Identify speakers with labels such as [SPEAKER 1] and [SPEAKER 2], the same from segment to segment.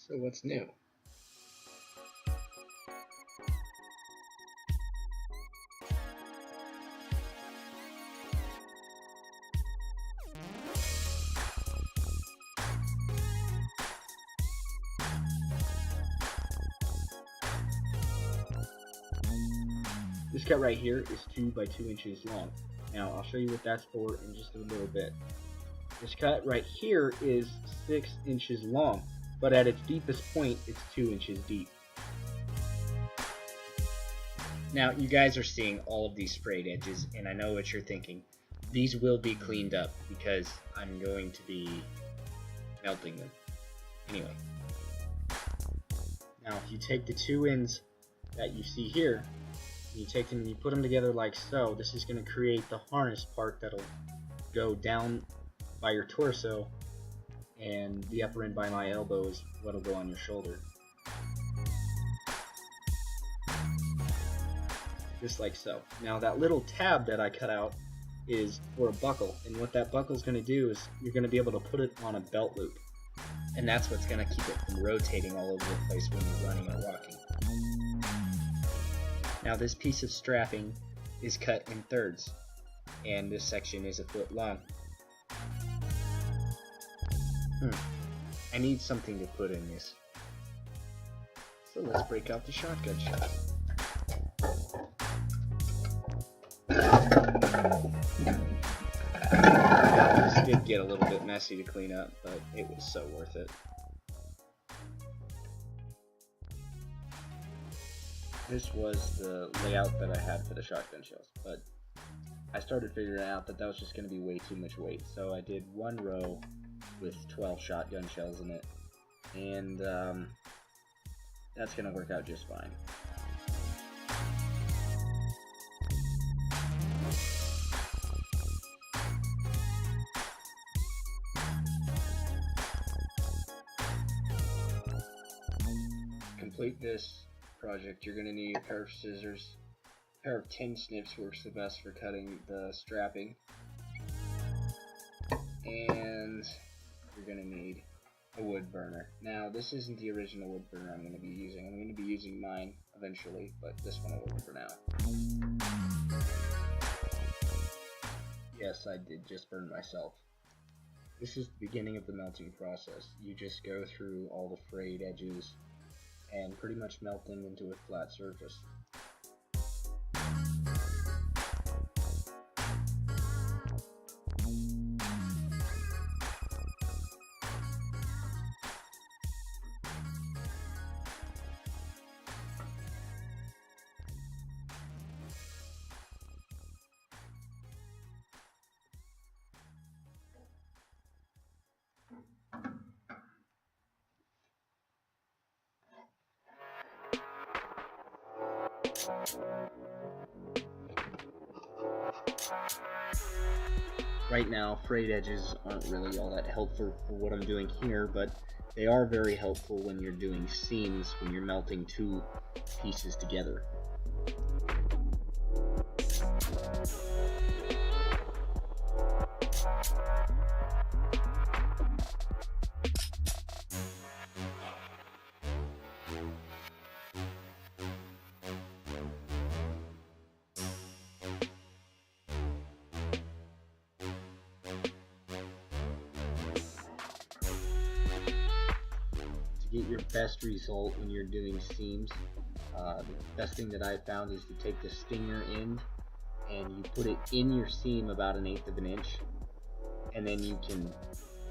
[SPEAKER 1] So what's new? This cut right here is 2 by 2 inches long. Now I'll show you what that's for in just a little bit. This cut right here is 6 inches long, but at its deepest point it's 2 inches deep. Now you guys are seeing all of these frayed edges, and I know what you're thinking. These will be cleaned up because I'm going to be melting them. Anyway. Now if you take the two ends that you see here, you take them and you put them together like so, this is going to create the harness part that'll go down by your torso, and the upper end by my elbow is what'll go on your shoulder. Just like so. Now that little tab that I cut out is for a buckle, and what that buckle is going to do is you're going to be able to put it on a belt loop, and that's what's going to keep it from rotating all over the place when you're running or walking. Now this piece of strapping is cut in thirds, and this section is 1 foot long. I need something to put in this, so let's break out the shotgun shell. This did get a little bit messy to clean up, but it was so worth it. This was the layout that I had for the shotgun shells, but I started figuring out that was just going to be way too much weight, so I did one row with 12 shotgun shells in it, and that's going to work out just fine. To complete this project, you're going to need a pair of scissors. A pair of tin snips works the best for cutting the strapping, and you're going to need a wood burner. Now this isn't the original wood burner I'm going to be using. I'm going to be using mine eventually, but this one will work for now. Yes, I did just burn myself. This is the beginning of the melting process. You just go through all the frayed edges and pretty much melt them into a flat surface. Right now, frayed edges aren't really all that helpful for what I'm doing here, but they are very helpful when you're doing seams, when you're melting two pieces together. Get your best result when you're doing seams, the best thing that I found is to take the stinger end and you put it in your seam about 1/8 of an inch, and then you can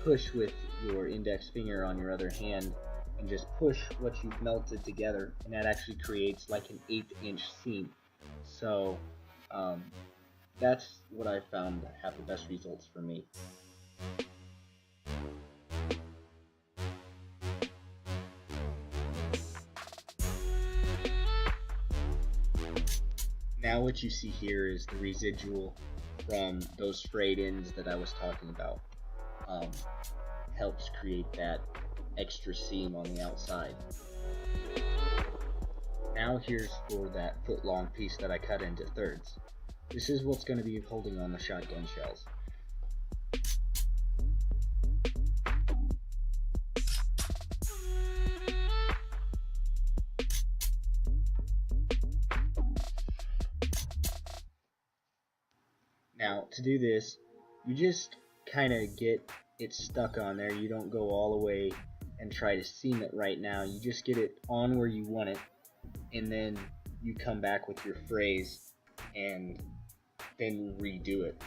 [SPEAKER 1] push with your index finger on your other hand and just push what you've melted together, and that actually creates like an 1/8 inch seam. So that's what I found have the best results for me. Now what you see here is the residual from those frayed ends that I was talking about. Helps create that extra seam on the outside. Now here's for that 1-foot-long piece that I cut into thirds. This is what's going to be holding on the shotgun shells. to do this, you just kind of get it stuck on there. You don't go all the way and try to seam it right now. You just get it on where you want it, and then you come back with your phrase and then redo it.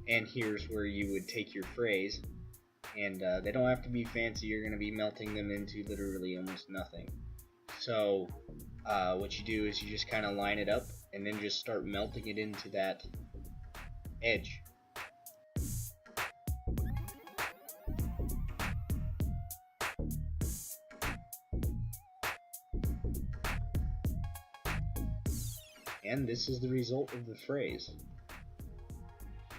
[SPEAKER 1] And here's where you would take your phrase, and they don't have to be fancy. You're going to be melting them into literally almost nothing. So what you do is you just kind of line it up and then just start melting it into that edge. And this is the result of the phrase.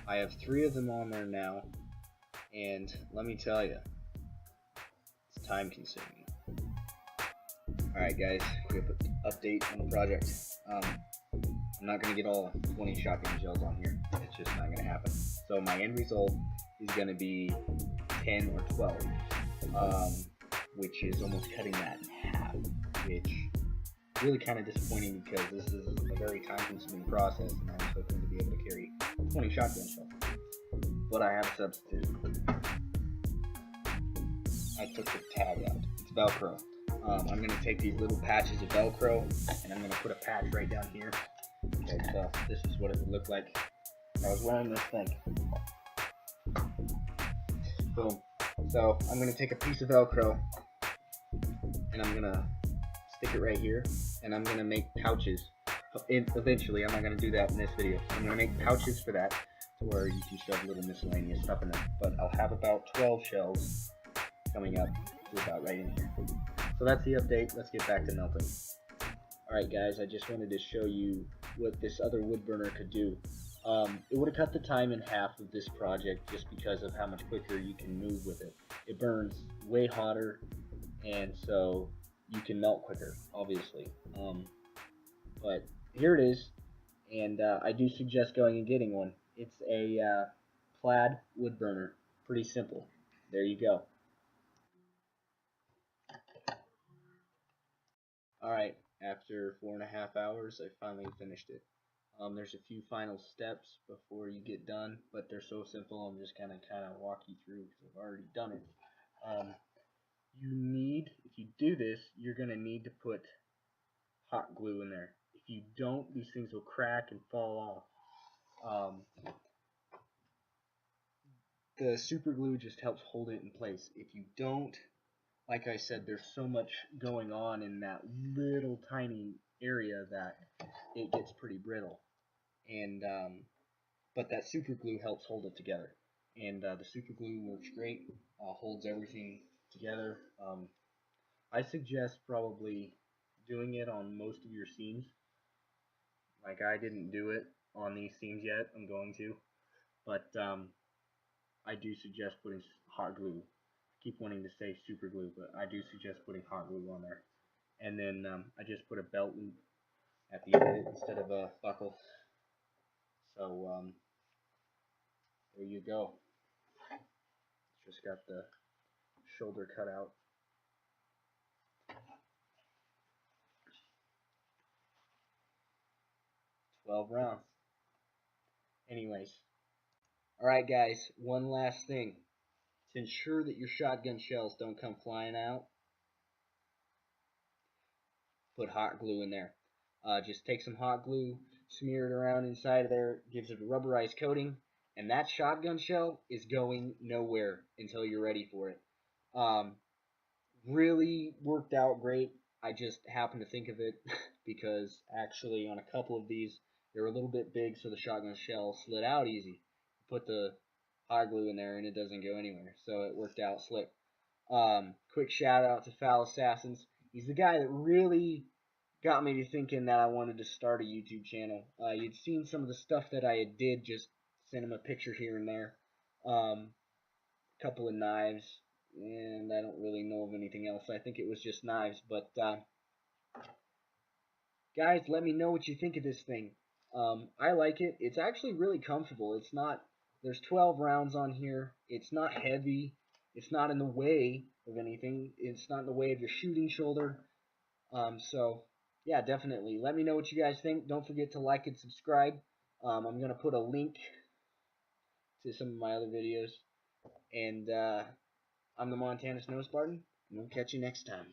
[SPEAKER 1] I have 3 of them on there now, and let me tell you, it's time consuming. Alright guys, quick update on the project. I'm not going to get all 20 shotgun shells on here. It's just not going to happen. So my end result is going to be 10 or 12, which is almost cutting that in half, which is really kind of disappointing because this is a very time-consuming process, and I was hoping to be able to carry 20 shotgun shells. But I have a substitute. I took the tag out. It's Velcro. I'm going to take these little patches of Velcro, and I'm going to put a patch right down here. Okay, so this is what it would look like if I was wearing this thing. Boom. So I'm going to take a piece of Velcro, and I'm going to stick it right here, and I'm going to make pouches. Eventually, I'm not going to do that in this video. I'm going to make pouches for that, to where you can shove little miscellaneous stuff in them. But I'll have about 12 shells coming up to about right in here. So that's the update. Let's get back to melting. Alright guys, I just wanted to show you what this other wood burner could do. It would have cut the time in half of this project just because of how much quicker you can move with it. It burns way hotter, and so you can melt quicker, obviously. But here it is, and I do suggest going and getting one. It's a plaid wood burner. Pretty simple. There you go. Alright, after 4.5 hours, I finally finished it. There's a few final steps before you get done, but they're so simple, I'm just gonna kind of walk you through because I've already done it. If you do this, you're gonna need to put hot glue in there. If you don't, these things will crack and fall off. The super glue just helps hold it in place. If you don't, like I said, there's so much going on in that little tiny area that it gets pretty brittle. And but that super glue helps hold it together. And the super glue works great, holds everything together. I suggest probably doing it on most of your seams. Like I didn't do it on these seams yet. I'm going to, but I do suggest putting hot glue. I keep wanting to say super glue, but I do suggest putting hot glue on there. And then I just put a belt loop at the end of it instead of a buckle. So there you go. Just got the shoulder cut out. $12 rounds. Anyways. Alright guys, one last thing. To ensure that your shotgun shells don't come flying out, put hot glue in there. Just take some hot glue, smear it around inside of there, gives it a rubberized coating, and that shotgun shell is going nowhere until you're ready for it. Really worked out great. I just happened to think of it because actually on a couple of these, they were a little bit big, so the shotgun shell slid out easy. Put the hot glue in there and it doesn't go anywhere, so it worked out slick. Quick shout out to Foul Assassins. He's the guy that really got me to thinking that I wanted to start a YouTube channel. You'd seen some of the stuff that I did, just sent him a picture here and there. Couple of knives, and I don't really know of anything else. I think it was just knives, but guys, let me know what you think of this thing. I like it. It's actually really comfortable. It's not There's 12 rounds on here. It's not heavy. It's not in the way of anything. It's not in the way of your shooting shoulder. So, yeah, definitely. Let me know what you guys think. Don't forget to like and subscribe. I'm going to put a link to some of my other videos. And I'm the Montana Snow Spartan, and we'll catch you next time.